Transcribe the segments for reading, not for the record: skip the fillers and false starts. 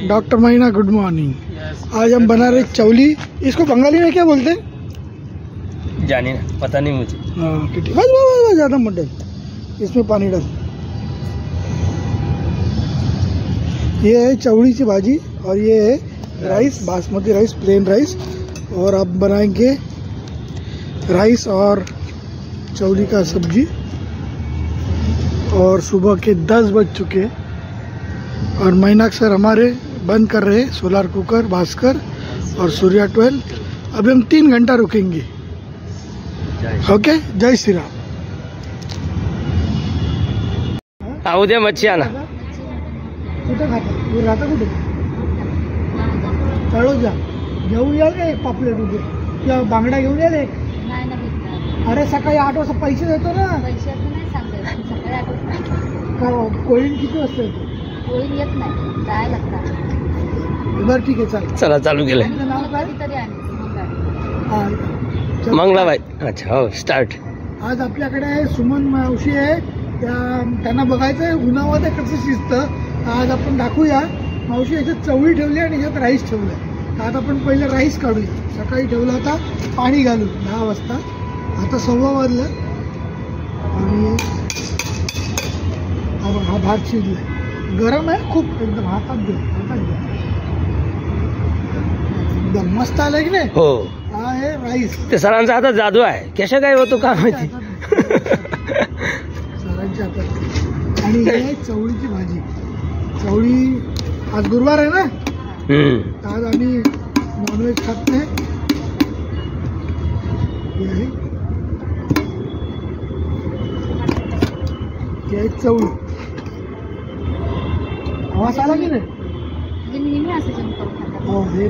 Doctor महीना, good morning. आज हम बना रहे चौली। इसको बंगाली में क्या बोलते हैं? जाने ना, पता नहीं मुझे। हाँ ठीक है, बस बस बस, ज़्यादा मत डाल, इसमें पानी डाल। ये है चौड़ी की भाजी और ये है rice, basmati rice, plain rice. और अब बनाएंगे राइस और चौली का सब्जी। और सुबह के 10 बज चुके और मीनाक्षी सर हमारे बंद कर रहे हैं सोलर कुकर, भास्कर और सूर्या 12। अभी हम 3 घंटा रुकेंगे। ओके, जय श्री राम। उद्या मच्छी आणा। कुठं खाता? राहता कुठे? तळोजा घेऊन याल का एक पापलेट उद्या, किंवा बांगडा घेऊन याल एक? अरे सकाळी 8 वाजता पैसे देतो ना। कोळीन किती वाजता येतो? कोळीन येत नाही, जायला लागतं। बरं ठीक आहे, चालेल। चला, चालू केलं। नाव काय? मंगलाबाई। अच्छा, हो, स्टार्ट। आज आपल्याकडे सुमन मावशी आहे, त्यांना बघायचं आहे उन्हामध्ये कसं शिजतं। आज आपण दाखवूया। मावशी याच्यात चवळी ठेवली आणि याच्यात राईस ठेवलं। तर आता आपण पहिले राईस काढूया। सकाळी ठेवला होता पाणी घालून 10 वाजता, आता 1:15 वाजलं आणि हा भात शिजलाय। गरम आहे खूप, एकदम हातात घ्या, हातात घ्या। एकदम मस्त आलं की नाही? हो, हा आहे राईस। ते सरांचा हातात जादू आहे, कशा काय होतो का माहिती। सरांच्या हातात। आणि हे आहे चवळीची भाजी। चवळी आज गुरुवार आहे ना, आज आम्ही नॉनव्हेज खात नाही। हे आहे चवळी। आवाज आला की नाही? हो, हे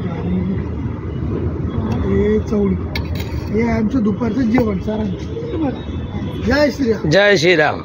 चवळी, हे आमचं दुपारचं जेवण सरांचं। जय श्रीराम। जय श्रीराम।